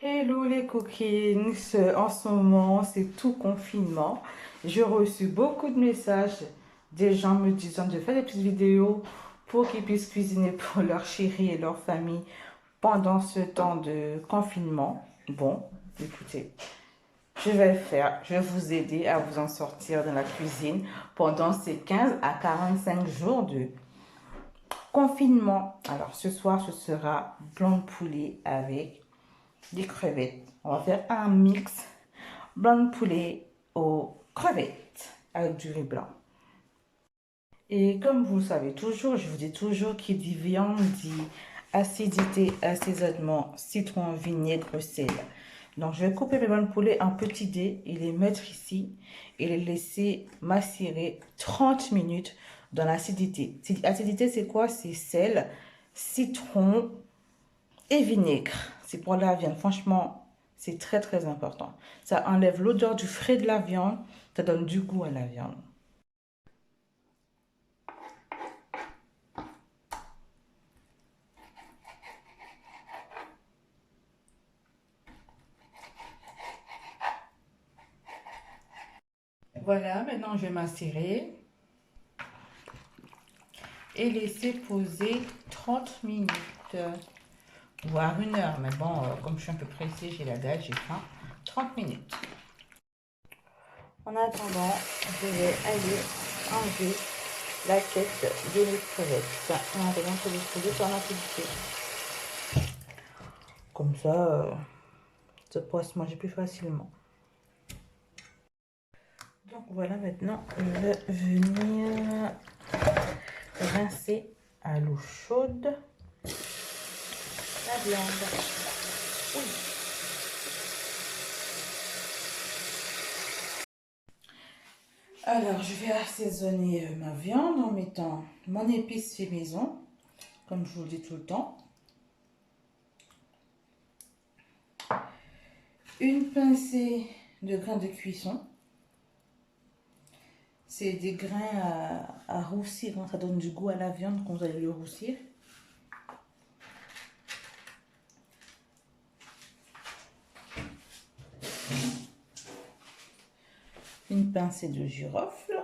Hello les coquines, en ce moment c'est tout confinement. J'ai reçu beaucoup de messages des gens me disant de faire des petites vidéos pour qu'ils puissent cuisiner pour leur chérie et leur famille pendant ce temps de confinement. Bon, écoutez, je vais le faire, je vais vous aider à vous en sortir dans la cuisine pendant ces 15 à 45 jours de confinement. Alors ce soir ce sera blanc de poulet avec des crevettes. On va faire un mix blanc de poulet aux crevettes avec du riz blanc. Et comme vous le savez toujours, je vous dis toujours qui dit viande dit acidité, assaisonnement, citron, vinaigre, sel. Donc je vais couper mes blancs de poulet en petits dés et les mettre ici et les laisser macérer 30 minutes dans l'acidité. L'acidité c'est quoi? C'est sel, citron, et vinaigre. C'est pour la viande. Franchement, c'est très très important. Ça enlève l'odeur du frais de la viande. Ça donne du goût à la viande. Voilà, maintenant je vais macérer et laisser poser 30 minutes, voire 1 heure. Mais bon, comme je suis un peu pressée, j'ai la dalle, j'ai faim. 30 minutes. En attendant, je vais aller enlever la tête de mes crevettes. En attendant que les crevettes soient en activité. Comme ça pourra se manger plus facilement. Donc voilà, maintenant je vais venir rincer à l'eau chaude la viande. Oui. Alors je vais assaisonner ma viande en mettant mon épice fait maison, comme je vous le dis tout le temps. Une pincée de grains de cuisson. C'est des grains à roussir, hein. Ça donne du goût à la viande quand vous allez le roussir. Une pincée de girofle.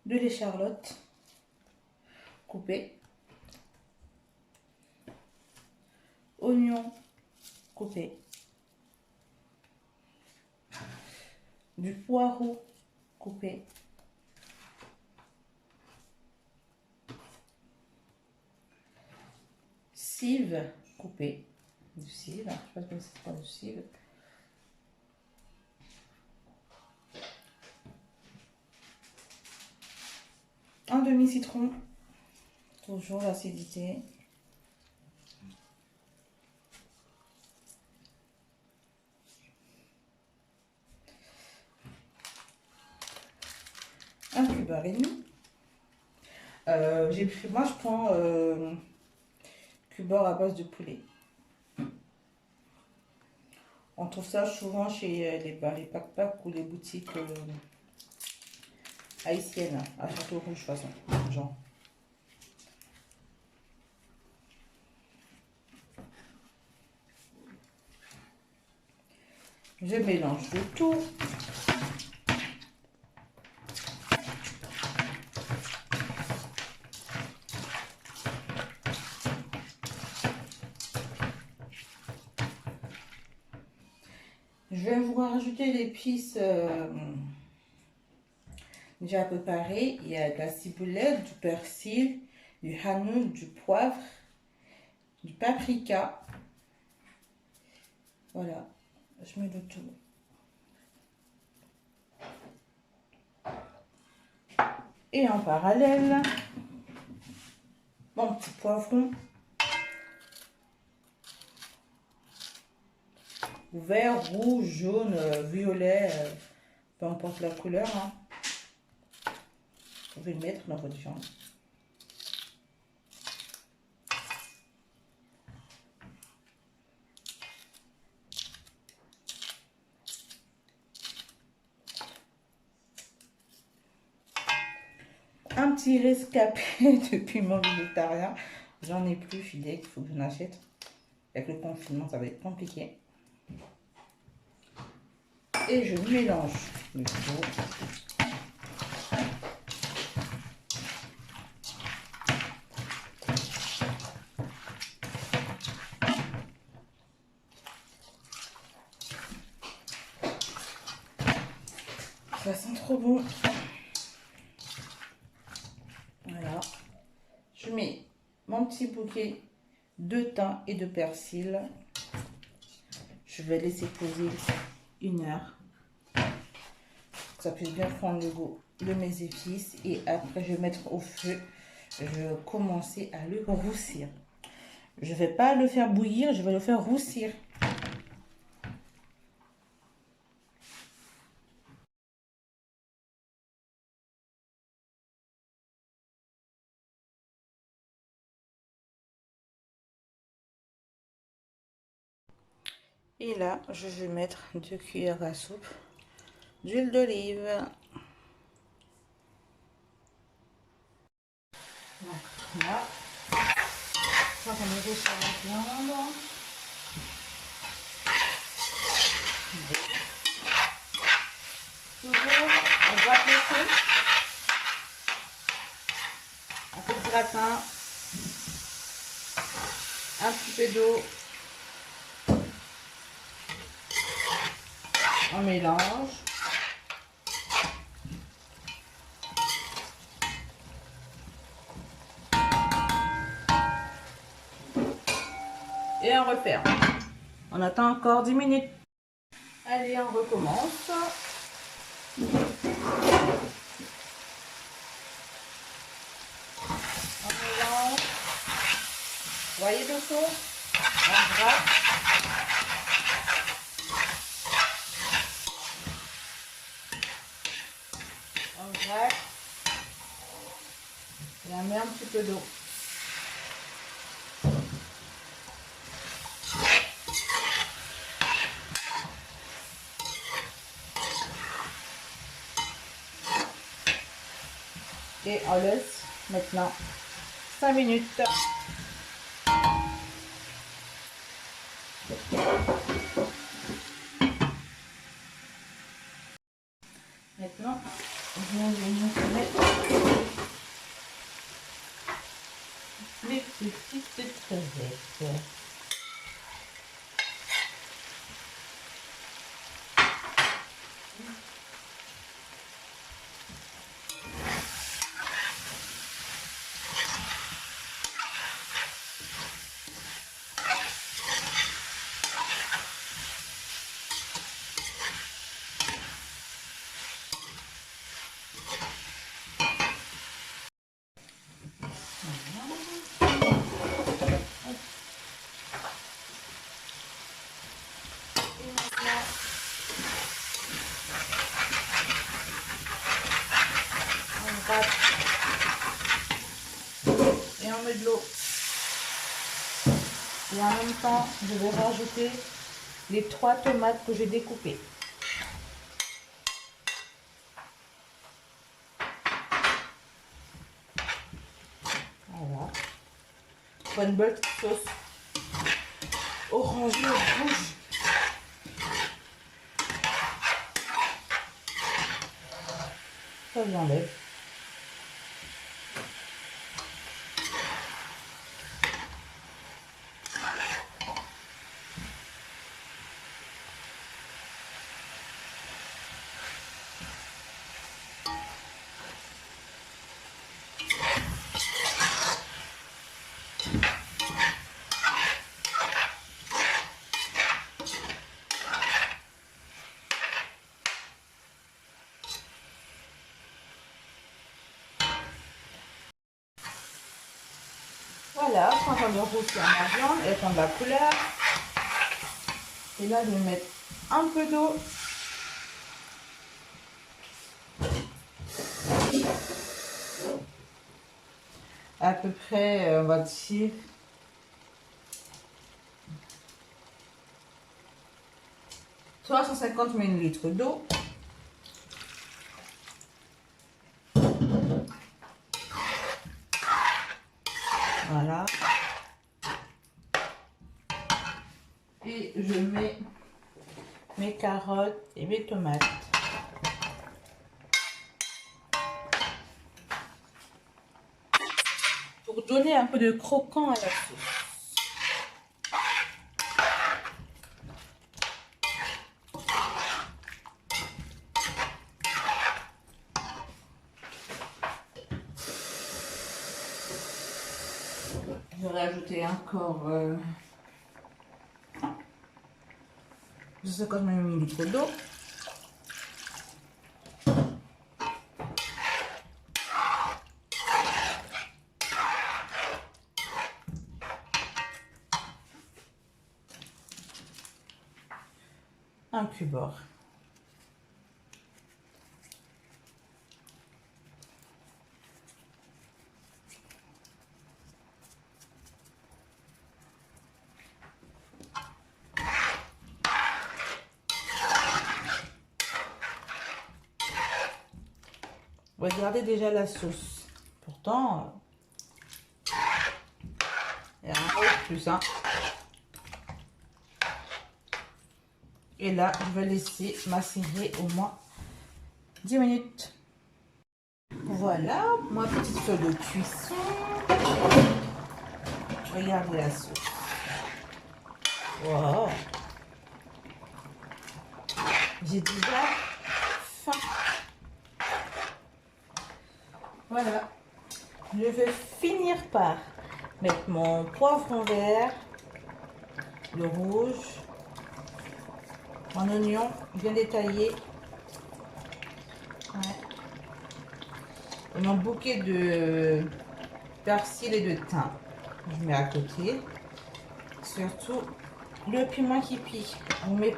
De l'échalote coupée. Oignon coupé. Du poireau coupé. Cive coupée. Du cive, je ne sais pas si c'est pas du cive. Un demi-citron, toujours l'acidité. Un cube et demi. Moi, je prends cube à base de poulet. On trouve ça souvent chez les pack-pack ou les boutiques haïtiennes, à Château Rouge, de toute façon. Genre. Je mélange le tout. Je vais vous rajouter l'épice déjà préparée. Il y a de la ciboulette, du persil, du hanout, du poivre, du paprika. Voilà, je mets le tout. Et en parallèle, mon petit poivron vert, rouge, jaune, violet, peu importe la couleur, hein. Vous pouvez le mettre dans votre viande. Un petit rescapé de piment végétarien. J'en ai plus, fidèle, il faut que j'en achète. Avec le confinement, ça va être compliqué. Et je mélange le tout. Ça sent trop bon. Voilà. Je mets mon petit bouquet de thym et de persil. Je vais laisser poser 1 heure. Que ça puisse bien prendre le goût de mes épices. Et après, je vais mettre au feu. Je vais commencer à le roussir. Je ne vais pas le faire bouillir, je vais le faire roussir. Et là, je vais mettre 2 cuillères à soupe d'huile d'olive. Là, je vais mettre sur la viande. Toujours, on va presser. Un peu de gratin, un petit peu d'eau. On mélange. Et on referme. On attend encore 10 minutes. Allez, on recommence. On mélange. Voyez le sauce. On gratte. On gratte. Et on met un petit peu d'eau. Et on laisse maintenant 5 minutes. Maintenant, je vais venir mettre les petites crevettes. Et on met de l'eau. Et en même temps, je vais rajouter les 3 tomates que j'ai découpées. Voilà. Pour une belle sauce orangée rouge. Ça j'enlève. Voilà, quand on a roussir ma viande, elle prend de la couleur. Et là, je vais mettre un peu d'eau. À peu près, on va dire, 350 ml d'eau. Voilà. Et je mets mes carottes et mes tomates. Pour donner un peu de croquant à la sauce. Je vais rajouter encore 250 ml d'eau. Un cubord. Regardez déjà la sauce. Pourtant, il y a un peu plus. Hein. Et là, je vais laisser macérer au moins 10 minutes. Voilà, ma petite feuille de cuisson. Regardez la sauce. Wow. J'ai déjà faim. Voilà. Je vais finir par mettre mon poivron vert, le rouge, mon oignon bien détaillé. Ouais. Et mon bouquet de persil et de thym. Je mets à côté. Surtout le piment qui pique. Vous le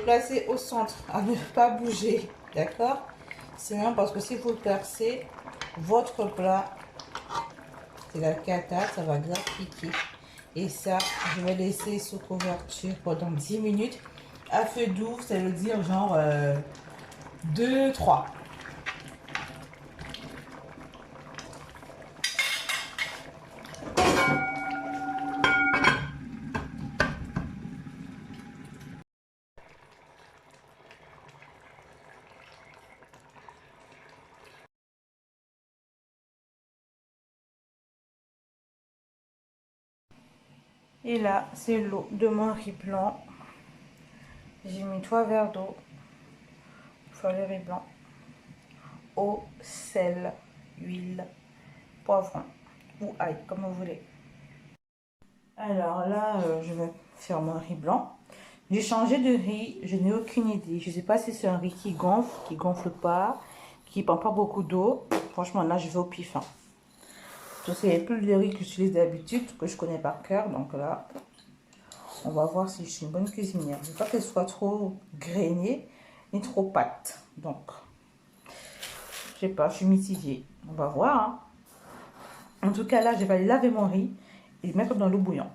placez au centre, à ne pas bouger. D'accord? Sinon, parce que si vous le percez, votre plat, c'est la cata, ça va grave piquer. Et ça, je vais laisser sous couverture pendant 10 minutes. À feu doux, ça veut dire genre 2-3. Et là, c'est l'eau de mon riz blanc. J'ai mis 3 verres d'eau pour faire le riz blanc. Eau, sel, huile, poivron ou ail, comme vous voulez. Alors là, je vais faire mon riz blanc. J'ai changé de riz, je n'ai aucune idée. Je ne sais pas si c'est un riz qui gonfle pas, qui ne prend pas beaucoup d'eau. Franchement, là, je vais au pif. Hein. C'est plus le riz que j'utilise d'habitude, que je connais par cœur. Donc là, on va voir si je suis une bonne cuisinière. Je ne veux pas qu'elle soit trop grainée, ni trop pâte. Donc, je sais pas, je suis mitigée. On va voir. Hein. En tout cas, là, je vais aller laver mon riz et le mettre dans l'eau bouillante.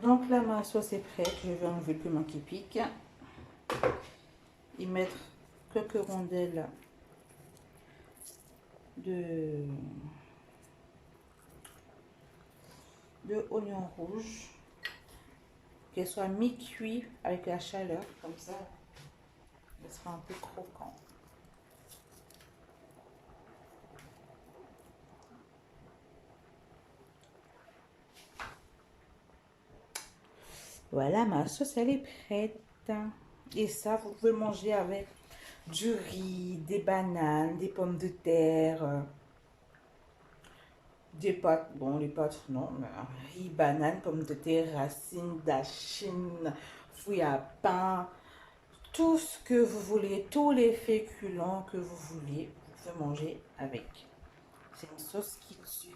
Donc là, ma sauce est prête. Je vais enlever le piment qui pique. Y mettre quelques rondelles de oignon rouge. Qu'elle soit mi-cuit avec la chaleur. Comme ça, elle sera un peu croquant. Voilà, ma sauce, elle est prête. Et ça, vous pouvez manger avec du riz, des bananes, des pommes de terre, des pâtes. Bon, les pâtes, non, mais riz, banane, pommes de terre, racines, dachine, fouille à pain, tout ce que vous voulez, tous les féculents que vous voulez, vous pouvez manger avec. C'est une sauce qui tue.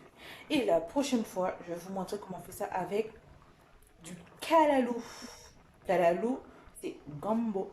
Et la prochaine fois, je vais vous montrer comment on fait ça avec du kalalou. Kalalou, c'est gombo.